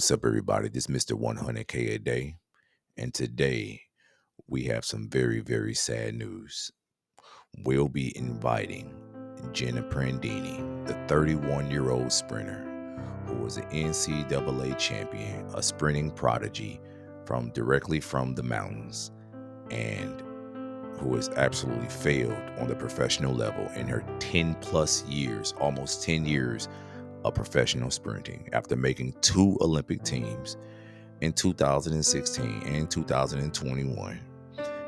What's up, everybody? This is Mr. 100K a day, and today we have some very, very sad news. We'll be inviting Jenna Prandini, the 31-year-old sprinter who was an NCAA champion, a sprinting prodigy directly from the mountains, and who has absolutely failed on the professional level in her 10 plus years, almost 10 years of professional sprinting after making two Olympic teams in 2016 and 2021.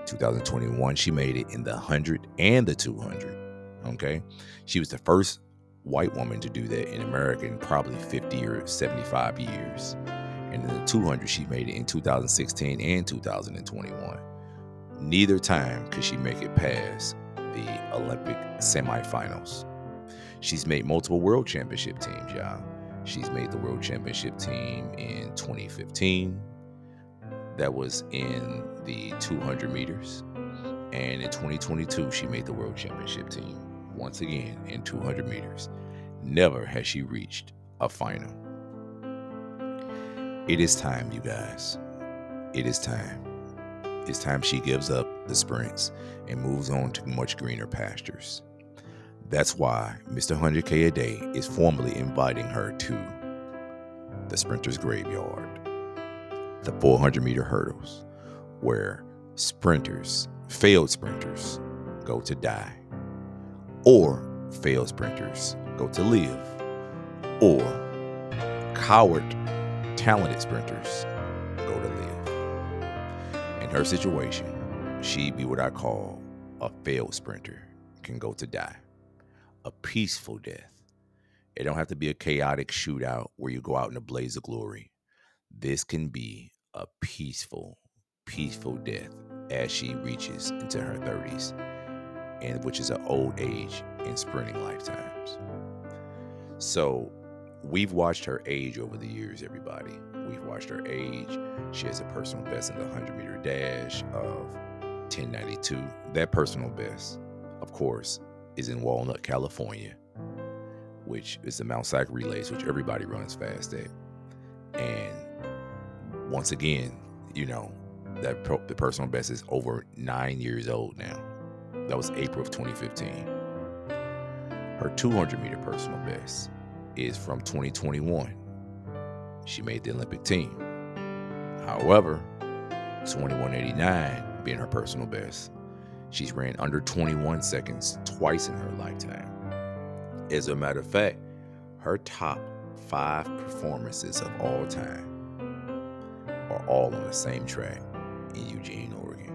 2021, she made it in the 100 and the 200. Okay. She was the first white woman to do that in America in probably 50 or 75 years. And in the 200, she made it in 2016 and 2021. Neither time could she make it past the Olympic semifinals. She's made multiple world championship teams, y'all. She's made the world championship team in 2015. That was in the 200 meters. And in 2022, she made the world championship team once again in 200 meters. Never has she reached a final. It is time, you guys. It is time. It's time she gives up the sprints and moves on to much greener pastures. That's why Mr. 100K a day is formally inviting her to the Sprinter's Graveyard, the 400-meter hurdles, where failed sprinters, go to die, or failed sprinters go to live, or coward, talented sprinters go to live. In her situation, she'd be what I call a failed sprinter, can go to die. A peaceful death. It don't have to be a chaotic shootout where you go out in a blaze of glory. This can be a peaceful death as she reaches into her 30s, and which is an old age in sprinting lifetimes. So we've watched her age over the years, everybody. We've watched her age. She has a personal best in the 100-meter dash of 10:92. That personal best, of course, is in Walnut, California, which is the Mount Sac relays, which everybody runs fast at. And once again, the personal best is over 9 years old now. That was April of 2015. Her 200-meter personal best is from 2021. She made the Olympic team. However, 21:89 being her personal best, she's ran under 21 seconds twice in her lifetime. As a matter of fact, her top 5 performances of all time are all on the same track in Eugene, Oregon.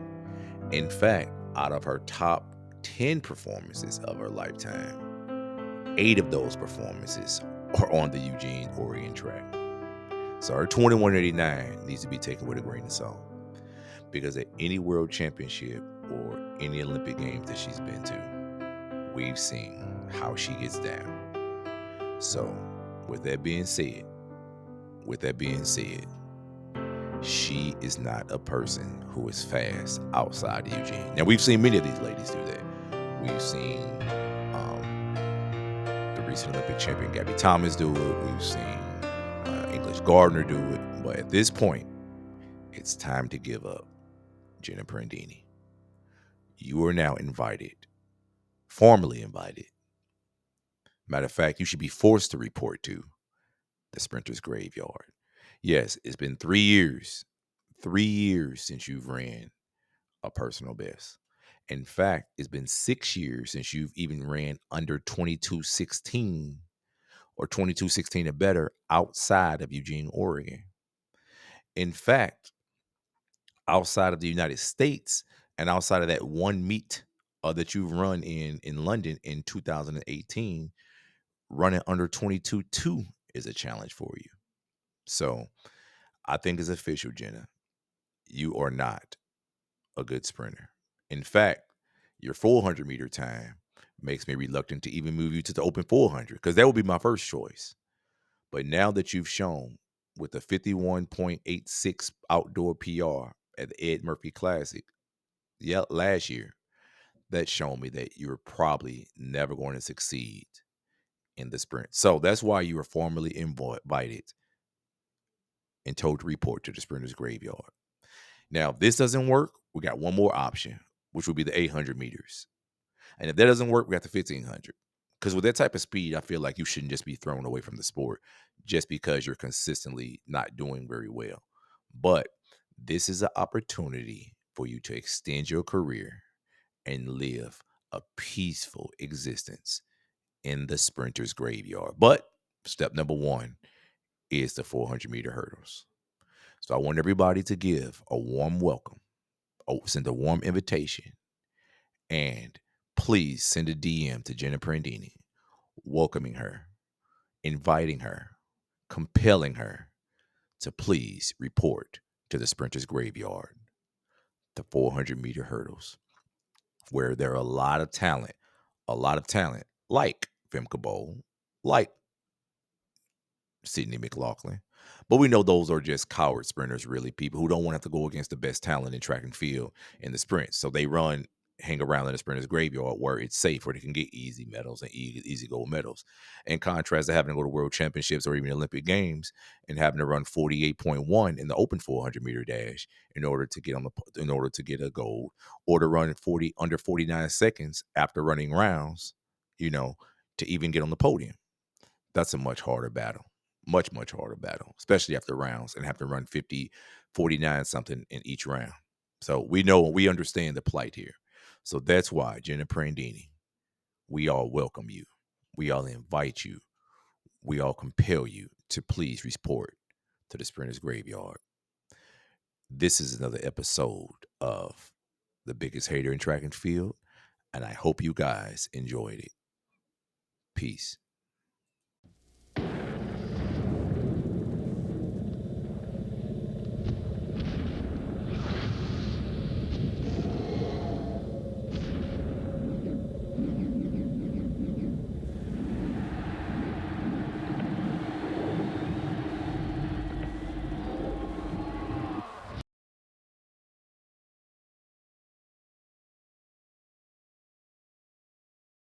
In fact, out of her top 10 performances of her lifetime, 8 of those performances are on the Eugene, Oregon track. So her 21:89 needs to be taken with a grain of salt, because at any world championship or any Olympic Games that she's been to, we've seen how she gets down. So with that being said, she is not a person who is fast outside of Eugene. Now, we've seen many of these ladies do that. We've seen the recent Olympic champion Gabby Thomas do it. We've seen English Gardner do it. But at this point, it's time to give up Jenna Prandini. You are now formally invited. Matter of fact, you should be forced to report to the Sprinter's Graveyard. Yes, it's been 3 years since you've ran a personal best. In fact, it's been 6 years since you've even ran under 22:16 or 22:16 or better outside of Eugene, Oregon. In fact, outside of the United States and outside of that one meet that you've run in London in 2018, running under 22:2 is a challenge for you. So I think it's official, Jenna. You are not a good sprinter. In fact, your 400-meter time makes me reluctant to even move you to the open 400, because that would be my first choice. But now that you've shown with the 51.86 outdoor PR at the Ed Murphy Classic last year, that shown me that you're probably never going to succeed in the sprint. So that's why you are formally invited and told to report to the sprinter's graveyard. Now, if this doesn't work, we got one more option, which would be the 800 meters. And if that doesn't work, we got the 1500. Because with that type of speed, I feel like you shouldn't just be thrown away from the sport just because you're consistently not doing very well. But this is an opportunity for you to extend your career and live a peaceful existence in the sprinter's graveyard. But step number one is the 400-meter hurdles. So I want everybody to give a warm welcome, send a warm invitation, and please send a DM to Jenna Prandini, welcoming her, inviting her, compelling her to please report to the sprinter's graveyard, the 400-meter hurdles, where there are a lot of talent like Femke Bowl, like Sydney McLaughlin. But we know those are just coward sprinters, really, people who don't want to have to go against the best talent in track and field in the sprints. So they hang around in the sprinter's graveyard where it's safe, where they can get easy medals and easy gold medals. In contrast to having to go to world championships or even Olympic games and having to run 48.1 in the open 400-meter dash in order to get a gold, or to run 40 under 49 seconds after running rounds, you know, to even get on the podium. That's a much harder battle. Much harder battle, especially after rounds and have to run 50, 49 something in each round. So we understand the plight here. So that's why, Jenna Prandini, we all welcome you. We all invite you. We all compel you to please report to the Sprinter's Graveyard. This is another episode of The Biggest Hater in Track and Field, and I hope you guys enjoyed it. Peace.